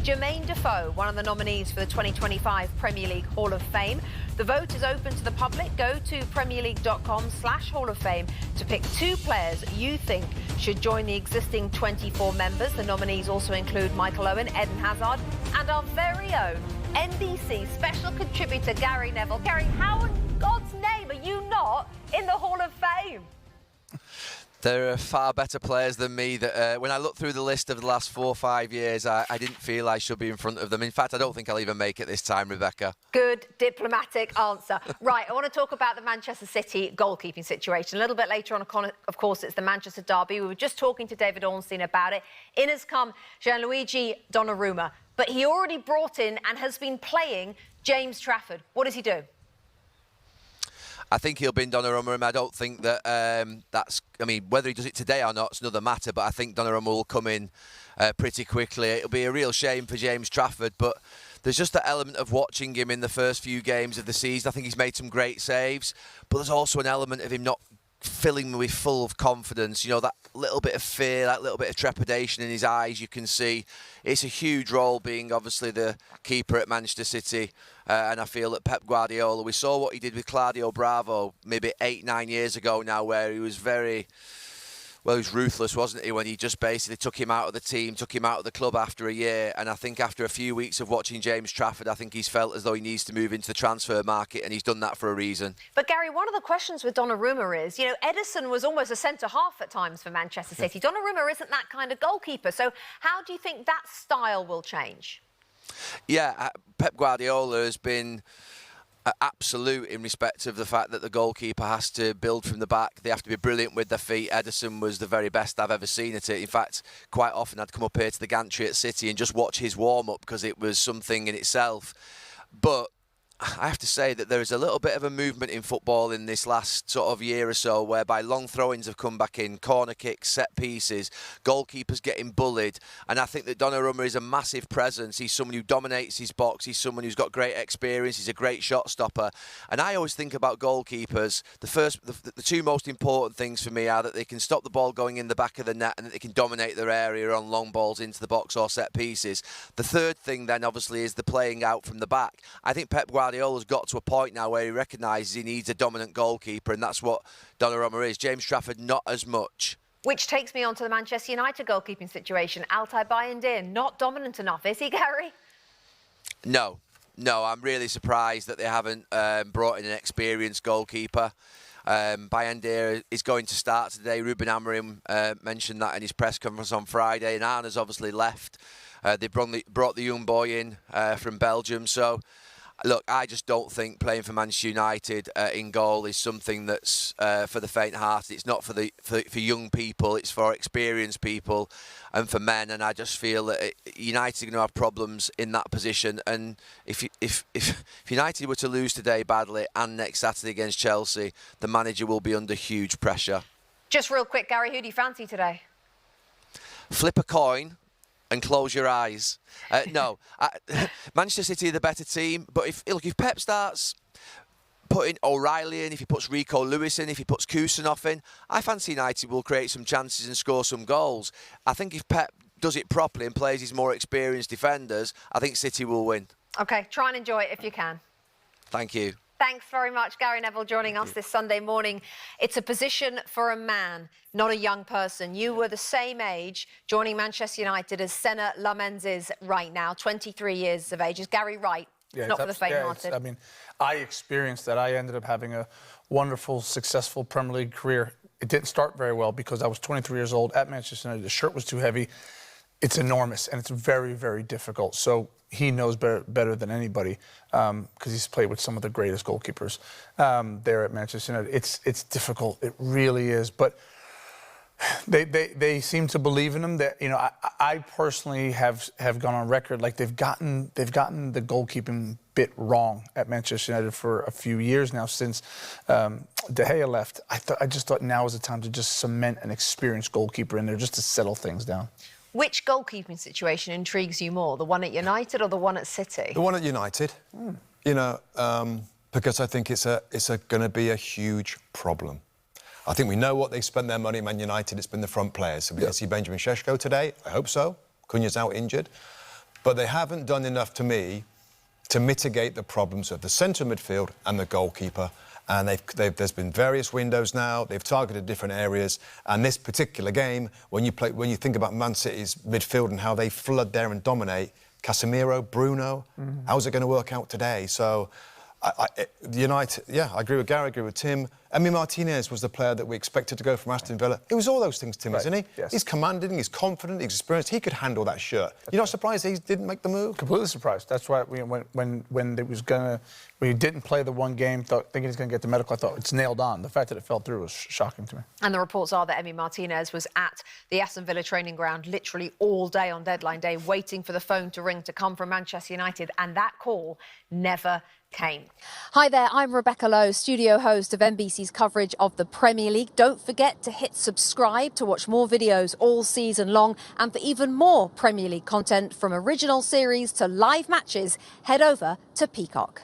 Jermaine Defoe, one of the nominees for the 2025 Premier League Hall of Fame. The vote is open to the public. Go to premierleague.com/Hall of Fame to pick 2 players you think should join the existing 24 members. The nominees also include Michael Owen, Eden Hazard, and our very own NBC special contributor, Gary Neville. Gary, how in God's name are you not in the Hall of Fame? There are far better players than me that when I look through the list of the last 4 or 5 years, I didn't feel I should be in front of them. In fact, I don't think I'll even make it this time, Rebecca. Good diplomatic answer. Right, I want to talk about the Manchester City goalkeeping situation. A little bit later on, of course, it's the Manchester derby. We were just talking to David Ornstein about it. In has come Gianluigi Donnarumma, but he already brought in and has been playing James Trafford. What does he do? I think he'll bin Donnarumma, and I don't think that I mean, whether he does it today or not, it's another matter, but I think Donnarumma will come in pretty quickly. It'll be a real shame for James Trafford, but there's just that element of watching him in the first few games of the season. I think he's made some great saves, but there's also an element of him not filling me with full of confidence. You know, that little bit of fear, that little bit of trepidation in his eyes, you can see. It's a huge role being obviously the keeper at Manchester City, and I feel that Pep Guardiola, we saw what he did with Claudio Bravo maybe 8-9 years ago now, where he was very, well, he was ruthless, wasn't he, when he just basically took him out of the team, took him out of the club after a year. And I think after a few weeks of watching James Trafford, I think he's felt as though he needs to move into the transfer market, and he's done that for a reason. But Gary, one of the questions with Donnarumma is, you know, Ederson was almost a centre-half at times for Manchester City. Donnarumma isn't that kind of goalkeeper. So how do you think that style will change? Yeah, Pep Guardiola has been absolute in respect of the fact that the goalkeeper has to build from the back. They have to be brilliant with their feet. Ederson was the very best I've ever seen at it. In fact, quite often I'd come up here to the gantry at City and just watch his warm-up because it was something in itself. But I have to say that there is a little bit of a movement in football in this last sort of year or so, whereby long throw-ins have come back in, corner kicks, set pieces, goalkeepers getting bullied, and I think that Donnarumma is a massive presence. He's someone who dominates his box. He's someone who's got great experience. He's a great shot stopper, and I always think about goalkeepers. The 2 most important things for me are that they can stop the ball going in the back of the net and that they can dominate their area on long balls into the box or set pieces. The third thing then obviously is the playing out from the back. I think Pep Guardiola's got to a point now where he recognises he needs a dominant goalkeeper, and that's what Donnarumma is. James Trafford, not as much. Which takes me on to the Manchester United goalkeeping situation. Altay Bayındır, not dominant enough, is he, Gary? No, I'm really surprised that they haven't brought in an experienced goalkeeper. Bayındır is going to start today. Ruben Amorim mentioned that in his press conference on Friday, and Arna's obviously left. They brought the young boy in from Belgium, so look, I just don't think playing for Manchester United in goal is something that's for the faint-hearted. It's not for young people. It's for experienced people and for men. And I just feel that United are going to have problems in that position. And if United were to lose today badly and next Saturday against Chelsea, the manager will be under huge pressure. Just real quick, Gary, who do you fancy today? Flip a coin and close your eyes. No, Manchester City are the better team, but if Pep starts putting O'Reilly in, if he puts Rico Lewis in, if he puts Kusanov in, I fancy United will create some chances and score some goals. I think if Pep does it properly and plays his more experienced defenders, I think City will win. OK, try and enjoy it if you can. Thank you. Thanks very much, Gary Neville, joining us this Sunday morning. It's a position for a man, not a young person. You were the same age joining Manchester United as Senna Lamens is right now, 23 years of age. Is Gary right? Yeah, not for the faint-hearted. I mean, I experienced that. I ended up having a wonderful, successful Premier League career. It didn't start very well because I was 23 years old at Manchester United. The shirt was too heavy. It's enormous, and it's very, very difficult. So he knows better than anybody because he's played with some of the greatest goalkeepers there at Manchester United. It's difficult. It really is. But they seem to believe in him. That, you know, I personally have gone on record like they've gotten the goalkeeping bit wrong at Manchester United for a few years now since De Gea left. I just thought now is the time to just cement an experienced goalkeeper in there just to settle things down. Which goalkeeping situation intrigues you more, the one at United or the one at City? The one at United, you know, because I think it's going to be a huge problem. I think we know what they spent their money at Man United. It's been the front players. So we're going to see Benjamin Šeško today. I hope so. Cunha's out injured. But they haven't done enough to me to mitigate the problems of the centre midfield and the goalkeeper. And there's been various windows now. They've targeted different areas. And this particular game, when you think about Man City's midfield and how they flood there and dominate, Casemiro, Bruno, how's it going to work out today? So, United, I agree with Gary, I agree with Tim. Emi Martinez was the player that we expected to go from Aston Villa. It was all those things, Tim, isn't he? Yes. He's commanding, he's confident, he's experienced. He could handle that shirt. You're not surprised he didn't make the move? Completely surprised. That's why when he didn't play the one game, thinking he's going to get the medical, I thought it's nailed on. The fact that it fell through was shocking to me. And the reports are that Emi Martinez was at the Aston Villa training ground literally all day on deadline day, waiting for the phone to ring to come from Manchester United, and that call never came. Hi there, I'm Rebecca Lowe, studio host of NBC's coverage of the Premier League. Don't forget to hit subscribe to watch more videos all season long, and for even more Premier League content from original series to live matches, head over to Peacock.